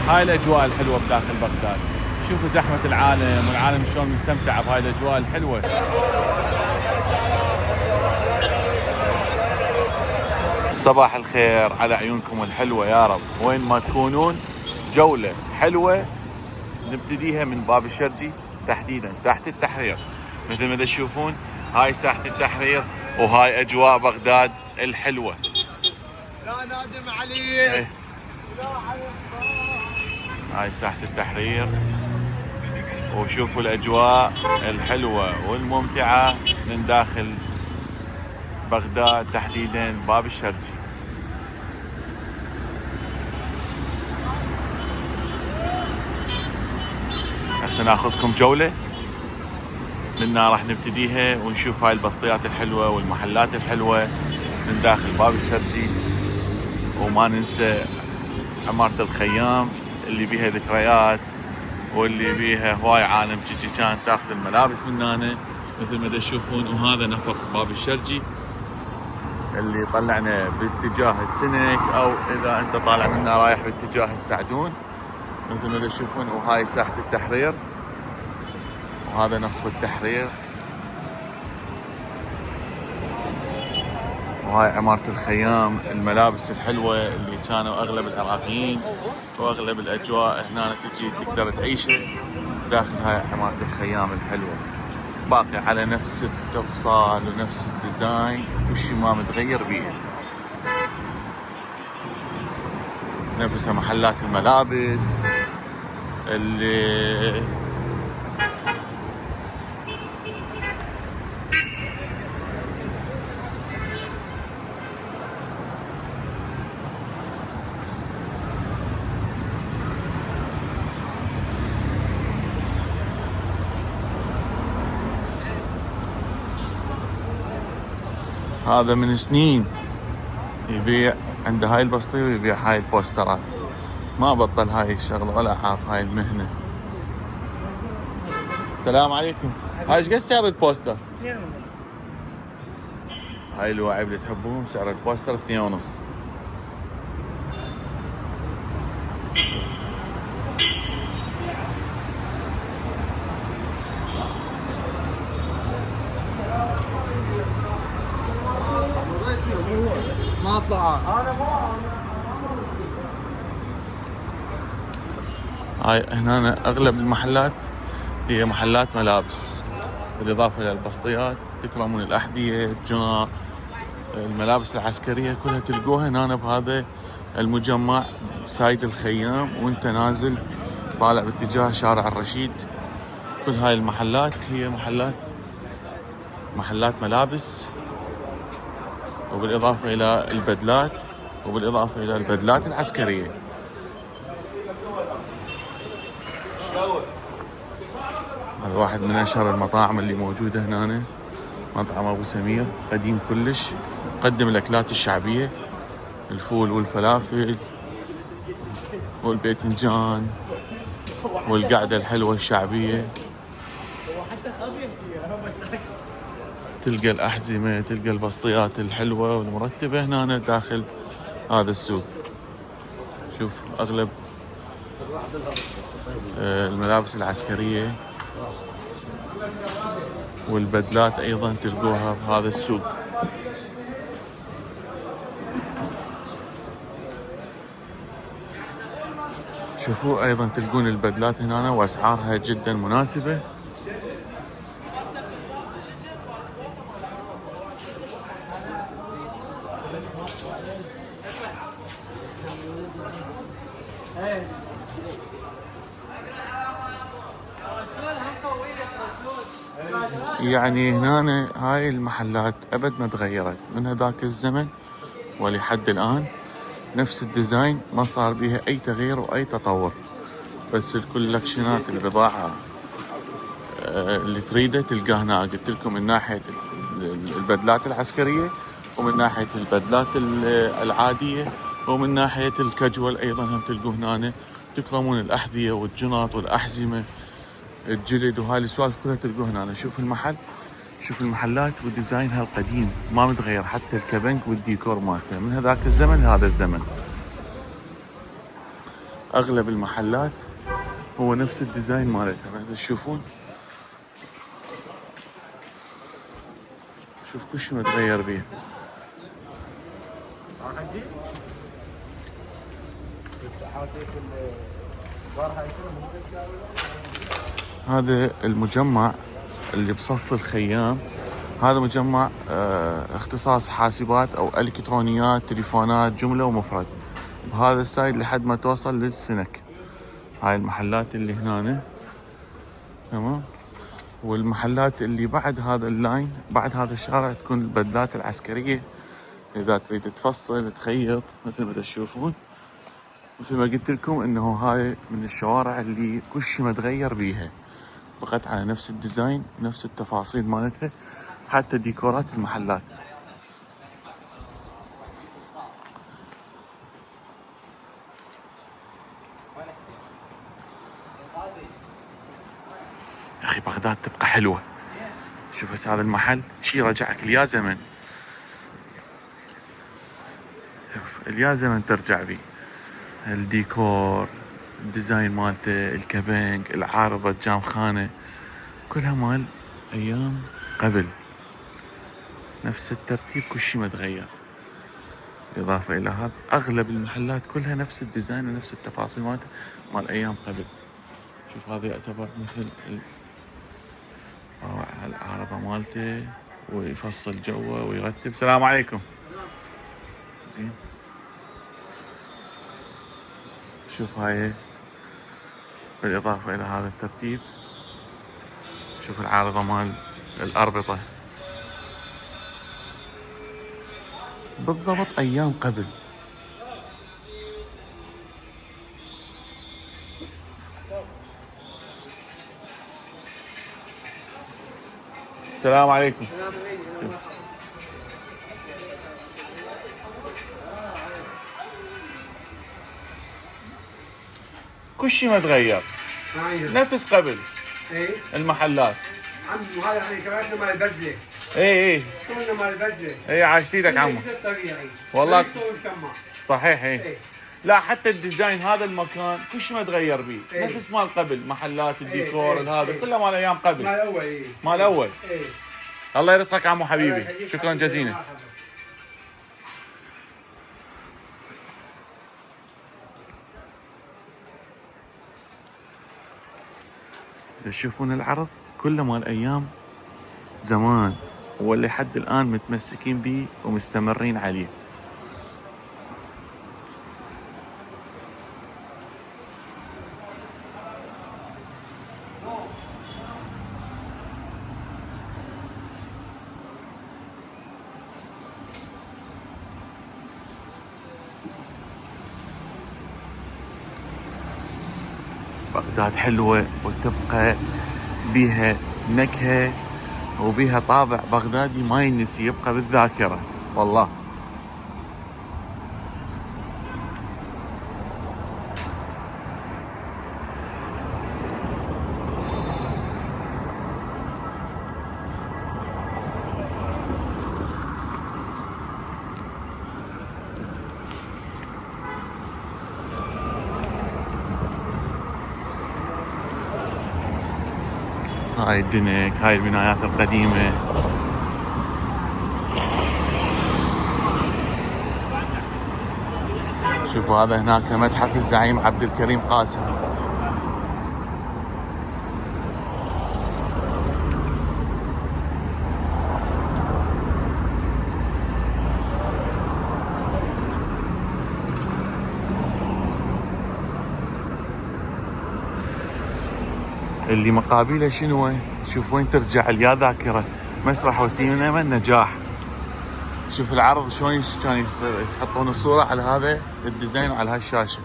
هاي الاجواء الحلوه بداخل بغداد. شوفوا زحمه العالم والعالم شلون مستمتع بهاي الاجواء الحلوه. صباح الخير على عيونكم الحلوه يا رب، وين ما تكونون. جوله حلوه نبتديها من باب الشرجي، تحديدا ساحه التحرير. مثل ما تشوفون هاي ساحه التحرير، وهاي اجواء بغداد الحلوه. لا نادم علي. هاي ساحه التحرير، وشوفوا الاجواء الحلوه والممتعه من داخل بغداد، تحديدا باب الشرجي. هسه ناخذكم جوله منا، راح نبتديها ونشوف هاي البسطيات الحلوه والمحلات الحلوه من داخل باب الشرجي. وما ننسى عمارة الخيام اللي بيها ذكريات، واللي بيها هواي عالم تجي كانت تاخذ الملابس من هنا مثل ما تشوفون. وهذا نفق باب الشرجي اللي طلعنا باتجاه السنك، او اذا انت طالع منا رايح باتجاه السعدون مثل ما تشوفون. وهاي ساحة التحرير، وهذا نصب التحرير، وهاي عمارة الخيام. الملابس الحلوة اللي كانوا اغلب العراقيين واغلب الاجواء هنا تجي تقدر تعيشها داخل هاي عمارة الخيام الحلوة، باقي على نفس التفصال ونفس الديزاين، وشي ما متغير بيه. نفس محلات الملابس اللي هذا من سنين يبيع عند هاي البسطية ويبيع هاي البوسترات، ما بطل هاي الشغلة ولا عاف هاي المهنة. السلام عليكم. هاي ايش قد سعر البوستر؟ 2.5. هاي الواعي اللي تحبوهم سعر البوستر 2.5. ما اطلع. هاي هنا اغلب المحلات هي محلات ملابس، بالاضافه الى البسطيات تكرمون الاحذيه، الجنط، الملابس العسكريه كلها تلقوها هنا بهذا المجمع سايد الخيام. وانت نازل طالع باتجاه شارع الرشيد، كل هاي المحلات هي محلات ملابس، وبالاضافه الى البدلات، وبالاضافه الى البدلات العسكريه. هذا واحد من اشهر المطاعم اللي موجوده هنا، مطعم ابو سمير، قديم كلش، يقدم الاكلات الشعبيه، الفول والفلافل والباذنجان والقعده الحلوه الشعبيه. تلقى الاحزمه، تلقى البسطيات الحلوه والمرتبه هنا داخل هذا السوق. شوف اغلب الملابس العسكريه والبدلات ايضا تلقوها بهذا السوق. شوفوا ايضا تلقون البدلات هنا واسعارها جدا مناسبه. يعني هنا هاي المحلات ابد ما تغيرت من هذاك الزمن ولحد الان، نفس الديزاين، ما صار بيها اي تغيير واي تطور. بس الكولكشنات البضاعة اللي تريده تلقاه هنا. قلت لكم من ناحية البدلات العسكرية، ومن ناحية البدلات العادية، ومن ناحية الكاجوال ايضا هم تلقوه هنا. تكرمون الاحذية والجنط والاحزمة، الجلد، وهاي السوالف كلها تلقوه هنا. شوف المحل، شوف المحلات وديزاينها القديم ما متغير، حتى الكبنك والديكور مالته من هذاك الزمن لهذا الزمن. اغلب المحلات هو نفس الديزاين مالتها، مثل تشوفون شوف كل شيء متغير بيه. هذا المجمع اللي بصف الخيام، هذا مجمع اختصاص حاسبات او الكترونيات، تليفونات، جملة ومفرد، بهذا السايد لحد ما توصل للسنك. هاي المحلات اللي هنا تمام. والمحلات اللي بعد هذا اللاين، بعد هذا الشارع، تكون البدلات العسكرية اذا تريد تفصل تخيط مثل ما تشوفون. مثل ما قلت لكم انه هاي من الشوارع اللي كل شيء متغير بيها، بقت على نفس الديزاين، نفس التفاصيل مالتها، حتى ديكورات المحلات. يا اخي بغداد تبقى حلوة. شوف هسه هذا المحل شي رجعك اليا زمن. شوف اليا زمن ترجع بيه. الديكور، الديزاين مالته، الكبنج، العارضة، الجام خانة، كلها مال ايام قبل. نفس الترتيب، كل شيء متغير. بالاضافة الى هذا اغلب المحلات كلها نفس الديزاين ونفس التفاصيل مالته مال ايام قبل. شوف هذا يعتبر مثل العارضة مالته، ويفصل جوه ويرتب. السلام عليكم. زين. شوف هاي بالاضافة الى هذا الترتيب، شوف العارضة مال الاربطة، بالضبط ايام قبل. السلام عليكم. كل شيء متغير نفس قبل. ايه المحلات عمو، هاي احنا كمان مال البدله. اي شلون مال البدله؟ اي عاشت ايدك عمو. طبيعي والله شمع. صحيح. ايه لا حتى الديزاين هذا المكان كل شيء متغير بيه. إيه. نفس مال قبل، محلات الديكور إيه. هذا إيه. كله مال ايام قبل. مال اول. ايه مال اول. ايه. الله يرزقك عمو الله حبيبي، يخليك شكرا حبيبي. جزيلا. مرحبا. تشوفون العرض كله مال ايام زمان، واللي حد الان متمسكين به ومستمرين عليه. بغداد حلوة وتبقى بيها نكهة وبيها طابع بغدادي ما ينسي، يبقى بالذاكرة والله. هاي الدنك، هاي البنايات القديمة. شوفوا هذا هناك متحف الزعيم عبد الكريم قاسم. اللي مقابله شنو؟ شوف وين ترجع اليا ذاكرة. مسرح وسينما النجاح. شوف العرض شلون كان يصير، يحطون الصورة على هذا الديزاين وعلى هالشاشة.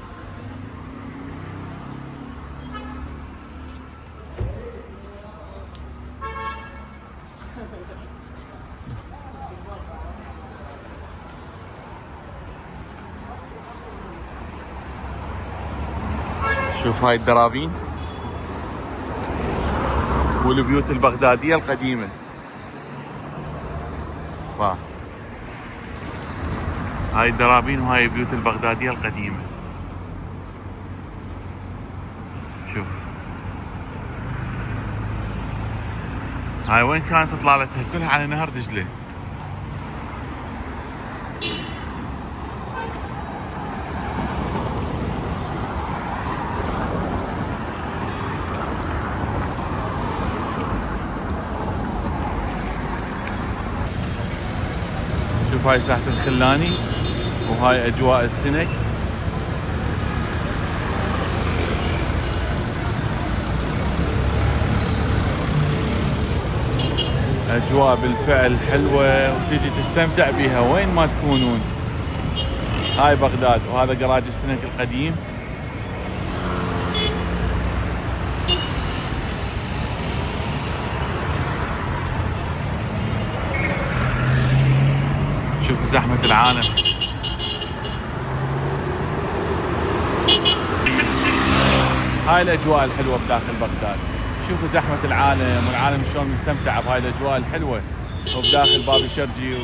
شوف هاي الدرابين والبيوت البغدادية القديمة. واه. هاي الدرابين وهاي البيوت البغدادية القديمة. شوف هاي وين كانت اطلالتها كلها على نهر دجلة. شوف هاي ساحة الخلاني وهاي اجواء السنك. اجواء بالفعل حلوة وتجي تستمتع بها وين ما تكونون. هاي بغداد وهذا جراج السنك القديم. شوف زحمة العالم. هاي الاجواء الحلوة بداخل بغداد. شوفوا زحمة العالم والعالم شلون مستمتع بهاي الاجواء الحلوة وبداخل باب الشرجي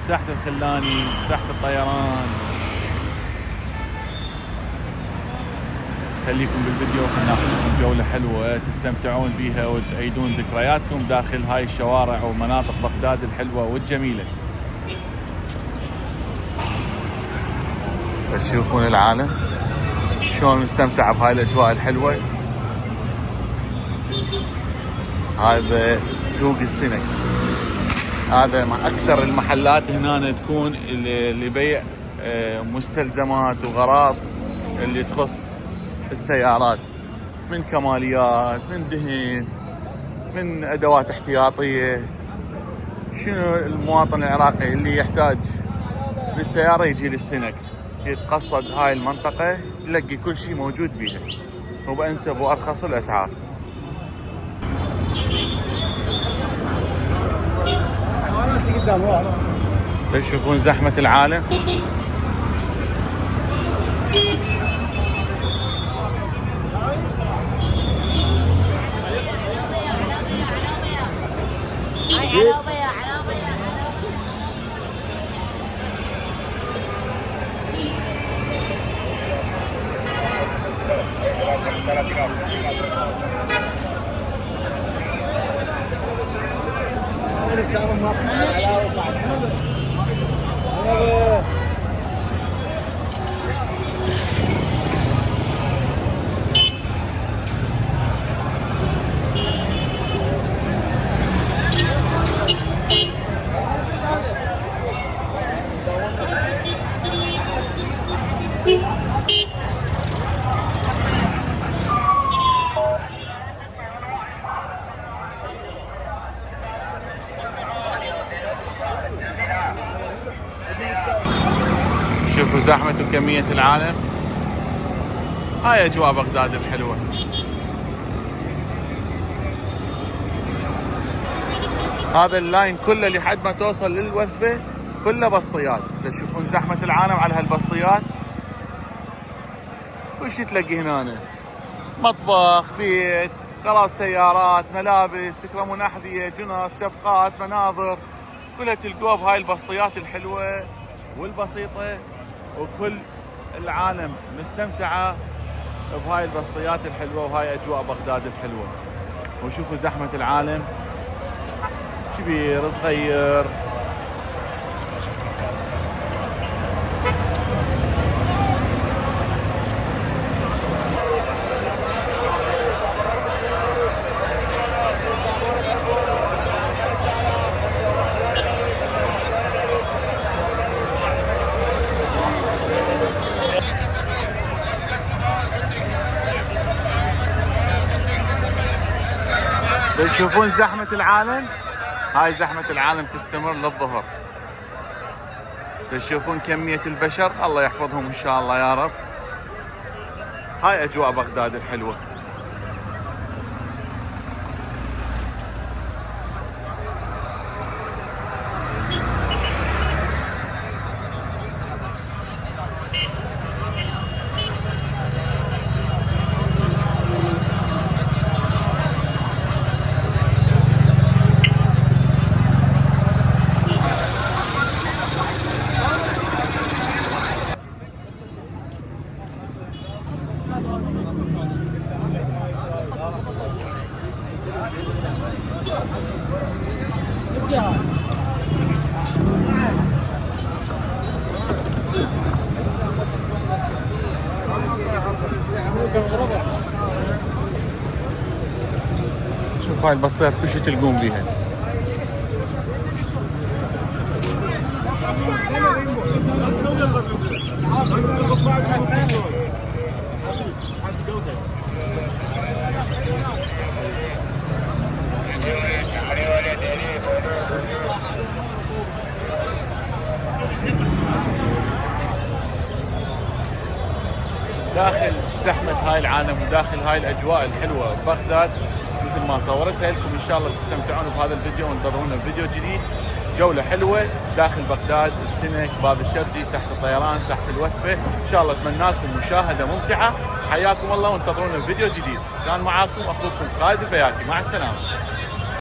وساحة الخلاني وساحة الطيران. خليكم بالفيديو خلنا ناخذكم جولة حلوة تستمتعون بيها وتعيدون ذكرياتكم داخل هاي الشوارع ومناطق بغداد الحلوة والجميلة. تشوفون العالم شلون مستمتع بهاي الاجواء الحلوة. هذا سوق السنك. هذا مع اكثر المحلات هنا تكون اللي بيع مستلزمات وغراض اللي تخص السيارات، من كماليات، من دهن، من ادوات احتياطية. شنو المواطن العراقي اللي يحتاج للسيارة يجي للسنك، يتقصد هاي المنطقة يلاقي كل شيء موجود بيها وبأنسب وأرخص الأسعار. تشوفون زحمة العالم. شوفوا زحمة وكمية العالم. هاي اجواء بغداد الحلوة. هذا اللاين كله لحد ما توصل للوثبة كله بسطيات. تشوفون زحمة العالم على هالبسطيات. وش تلاقي هنا؟ مطبخ، بيت، غراض سيارات، ملابس، تكرمون احذية، جنف، صفقات، مناظر، كلها تلقوها بهاي البسطيات الحلوة والبسيطة. وكل العالم مستمتعة بهاي البسطيات الحلوة وهاي اجواء بغداد الحلوة. وشوفوا زحمة العالم، كبير صغير. تشوفون زحمة العالم. هاي زحمة العالم تستمر للظهر. تشوفون كمية البشر، الله يحفظهم ان شاء الله يا رب. هاي اجواء بغداد الحلوة. شوف هاي البسطيات كل شيء تلقون بيها. داخل زحمة هاي العالم وداخل هاي الأجواء الحلوة ببغداد مثل ما صورتها لكم، إن شاء الله تستمتعون بهذا الفيديو وانتظرونا فيديو جديد. جولة حلوة داخل بغداد، السنك، باب الشرجي، ساحة الطيران، ساحة الوثبة. إن شاء الله أتمنى لكم مشاهدة ممتعة. حياكم الله وانتظرونا فيديو جديد. كان معاكم أخوكم خالد البياكي، مع السلامة.